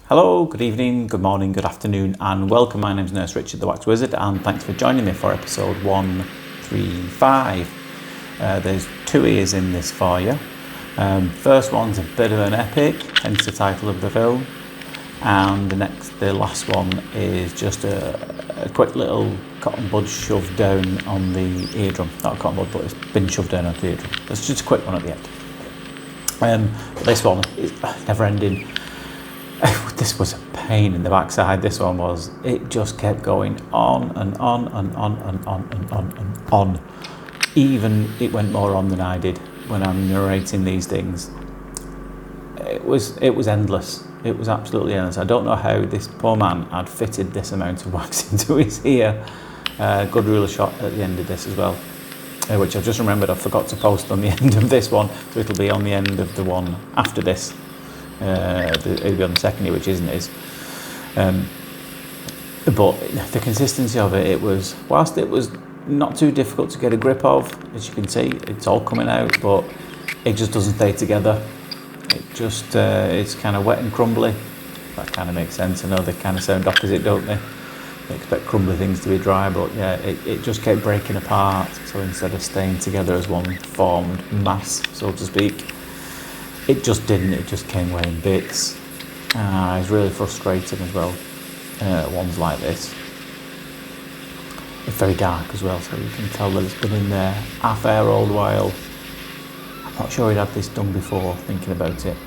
Hello, good evening, good morning, good afternoon, and welcome. My name is Nurse Richard, the Wax Wizard, and thanks for joining me for episode 135. There's 2 ears in this for you. First one's a bit of an epic, hence the title of the film, and the last one is just a quick little cotton bud shoved down on the eardrum. Not a cotton bud, but it's been shoved down on the eardrum. It's just a quick one at the end. This one is never ending. This was a pain in the backside. This one was. It just kept going on and on and on and on and on and on. Even it went more on than I did when I'm narrating these things. It was endless. It was absolutely endless. I don't know how this poor man had fitted this amount of wax into his ear. Good ruler shot at the end of this as well, which I've just remembered I forgot to post on the end of this one, so it'll be on the end of the one after this. It'll be on the second ear, which isn't his. But the consistency of it was, whilst it was not too difficult to get a grip of, as you can see, it's all coming out, but it just doesn't stay together. It just, it's kind of wet and crumbly. That kind of makes sense. I know they kind of sound opposite, don't they? They expect crumbly things to be dry, but yeah, it just kept breaking apart. So instead of staying together as one formed mass, so to speak, it just didn't. It just came away in bits. It's really frustrating as well. Ones like this. It's very dark as well, so you can tell that it's been in there a fair old while. I'm not sure he'd had this done before, thinking about it.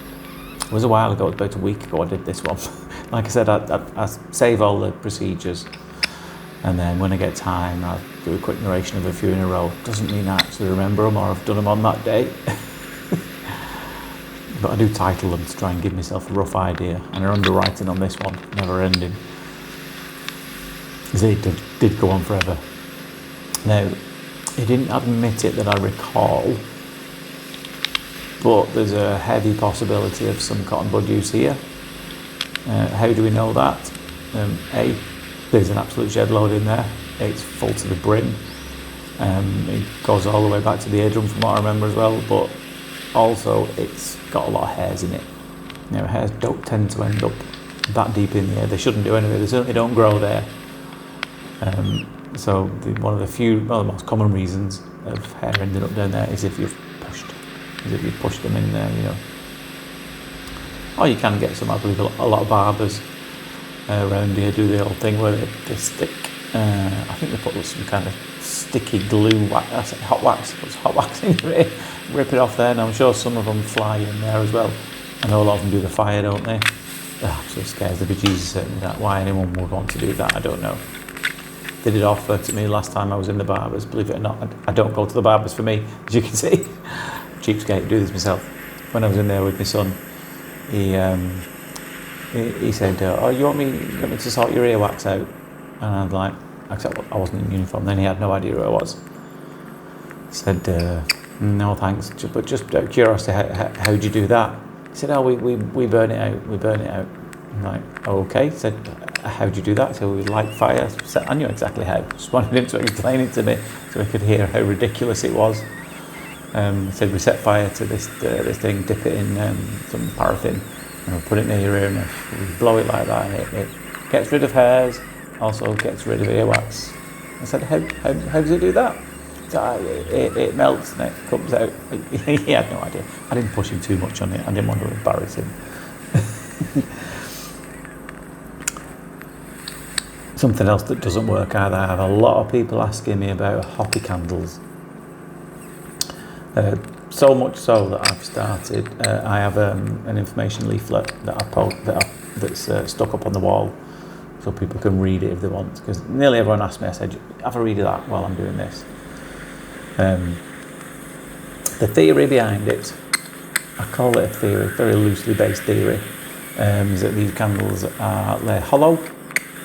It was a while ago, about a week ago I did this one. Like I said, I save all the procedures, and then when I get time I'll do a quick narration of a few in a row. Doesn't mean I actually remember them or I've done them on that day. But I do title them to try and give myself a rough idea, and our underwriting on this one, never ending. It did go on forever. Now, he didn't admit it that I recall, but there's a heavy possibility of some cotton bud use here. How do we know that? There's an absolute shed load in there. It's full to the brim. It goes all the way back to the eardrum from what I remember as well, but also it's got a lot of hairs in it. Now, hairs don't tend to end up that deep in the ear. They shouldn't do anyway. They certainly don't grow there. So one of the most common reasons of hair ending up down there is if you've pushed them in there, you know. Or you can get some, I believe, a lot of barbers around here do the old thing where they stick, I think they put some kind of sticky glue wax, I said hot wax, puts hot wax into it, rip it off there, and I'm sure some of them fly in there as well. I know a lot of them do the fire, don't they? That actually scares the bejesus out of me, that. Why anyone would want to do that, I don't know. They did offer to me last time I was in the barbers. Believe it or not, I don't go to the barbers for me, as you can see. Cheapskate, do this myself. When I was in there with my son, he said, "Oh, you want me to sort your earwax out?" And I was like, except I wasn't in uniform then. He had no idea who I was. He said, "No, thanks. But just out of curiosity, how do you do that?" He said, "Oh, we burn it out. We burn it out." I'm like, "Oh, okay." He said, "How do you do that?" So we light fire. So I knew exactly how. Just wanted him to explain it to me so I could hear how ridiculous it was. He said, "We set fire to this thing, dip it in some paraffin, and we'll put it near your ear, and we blow it like that, and it gets rid of hairs, also gets rid of earwax." I said, how does it do that? So it melts and it comes out. He had no idea. I didn't push him too much on it. I didn't want to embarrass him. Something else that doesn't work either. I have a lot of people asking me about Hopi candles. So much so that I've started. I have an information leaflet that's stuck up on the wall, so people can read it if they want. Because nearly everyone asks me, I said, "Have a read of that while I'm doing this." The theory behind it, I call it a theory, very loosely based theory, is that these candles they're hollow,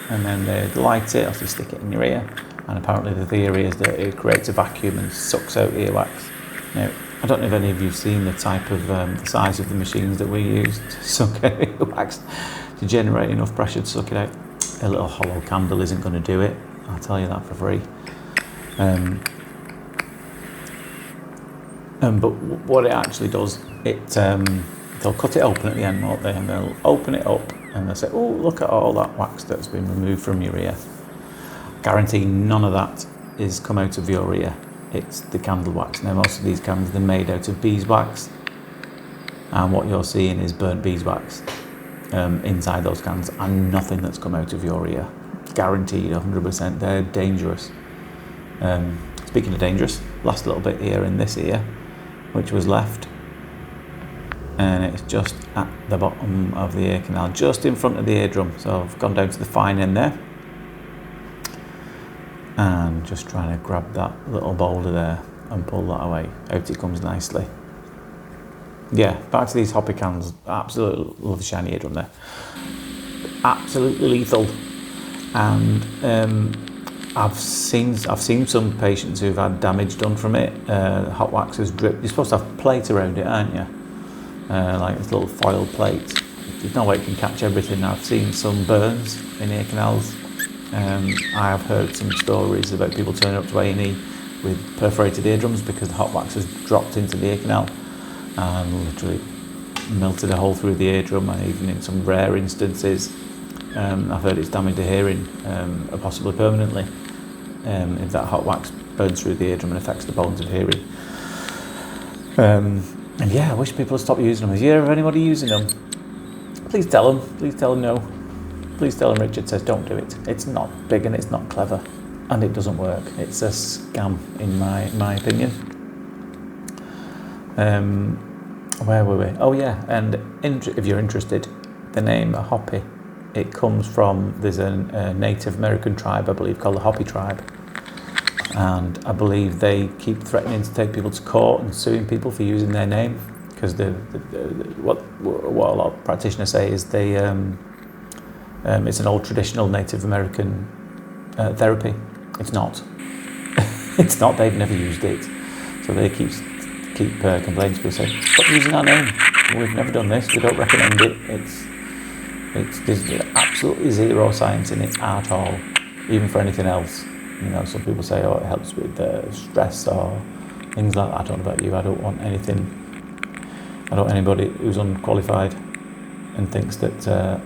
and then they light it, or they stick it in your ear, and apparently the theory is that it creates a vacuum and sucks out earwax. Now, I don't know if any of you have seen the type of the size of the machines that we use to suck out earwax, to generate enough pressure to suck it out. A little hollow candle isn't going to do it. I'll tell you that for free. But what it actually does, it they'll cut it open at the end, won't they? And they'll open it up and they'll say, oh, look at all that wax that's been removed from your ear. Guarantee none of that is come out of your ear. It's the candle wax. Now, most of these candles, they're made out of beeswax, and what you're seeing is burnt beeswax inside those candles, and nothing that's come out of your ear. Guaranteed, 100%. They're dangerous. Speaking of dangerous, last little bit here in this ear, which was left, and it's just at the bottom of the ear canal, just in front of the eardrum. So I've gone down to the fine end there, and just trying to grab that little boulder there and pull that away. Out it comes nicely. Yeah, back to these Hopi candles. Absolutely love the shiny eardrum there. Absolutely lethal. And I've seen some patients who've had damage done from it. Hot wax has dripped. You're supposed to have a plate around it, aren't you? Like this little foil plate. There's no way it can catch everything. I've seen some burns in ear canals. I have heard some stories about people turning up to A&E with perforated eardrums because the hot wax has dropped into the ear canal and literally melted a hole through the eardrum, and even in some rare instances, I've heard it's damaged the hearing, possibly permanently, if that hot wax burns through the eardrum and affects the bones of hearing. And yeah, I wish people would stop using them. If you hear of anybody using them, please tell them. Please tell them no. Please tell them Richard says don't do it. It's not big and it's not clever, and it doesn't work. It's a scam, in my opinion. Where were we? Oh yeah, and if you're interested, the name Hopi, it comes from, there's a Native American tribe, I believe, called the Hopi tribe, and I believe they keep threatening to take people to court and suing people for using their name, because what a lot of practitioners say is they it's an old traditional Native American therapy. It's not. It's not. They've never used it, so they keep complaining to people, say, stop using our name. We've never done this. We don't recommend it. There's absolutely zero science in it at all, even for anything else. You know, some people say, oh, it helps with stress or things like that. I don't know about you. I don't want anybody who's unqualified and thinks that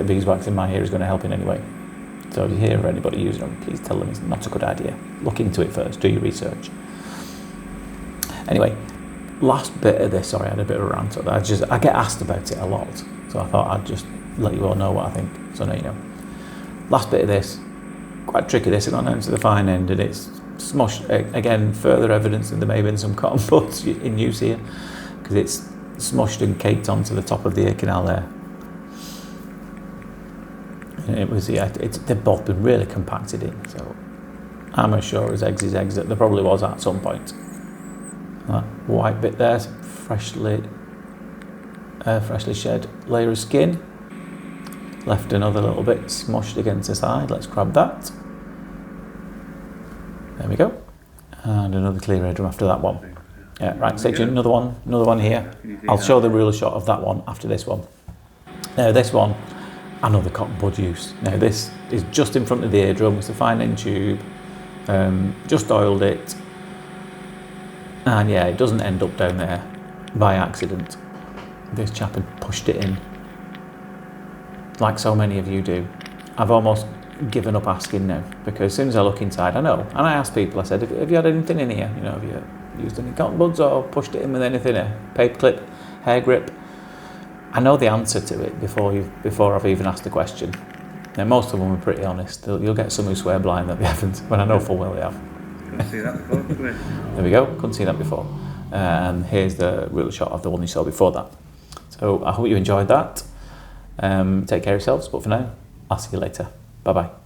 beeswax in my ear is going to help in any way. So if you hear of anybody using them, please tell them it's not a good idea. Look into it first. Do your research. Anyway, last bit of this. Sorry, I had a bit of a rant. I get asked about it a lot, so I thought I'd just let you all know what I think, so now you know. Last bit of this, quite tricky. This has gone down to the fine end, and it's smushed. Again, further evidence that there may have been some cotton buds in use here, because it's smushed and caked onto the top of the ear canal there. And it was, yeah, they've both been really compacted in, so I'm as sure as eggs is eggs that there probably was at some point. That white bit there, freshly shed layer of skin. Left another little bit smushed against the side. Let's grab that. There we go. And another clear eardrum after that one. Yeah, right, stay tuned. Another one here. I'll show the ruler shot of that one after this one. Now this one, another cotton bud use. Now this is just in front of the eardrum. It's a fine end tube. Just oiled it. And yeah, it doesn't end up down there by accident. This chap had pushed it in, like so many of you do. I've almost given up asking now, because as soon as I look inside, I know. And I asked people, I said, have you had anything in here? You know, have you used any cotton buds or pushed it in with anything? A paper clip, hair grip? I know the answer to it before I've even asked the question. Now, most of them are pretty honest. You'll get some who swear blind that they haven't, when I know full well they have. Couldn't see that before, could we? There we go, couldn't see that before. And here's the ruler shot of the one you saw before that. So I hope you enjoyed that. Take care of yourselves, but for now, I'll see you later. Bye-bye.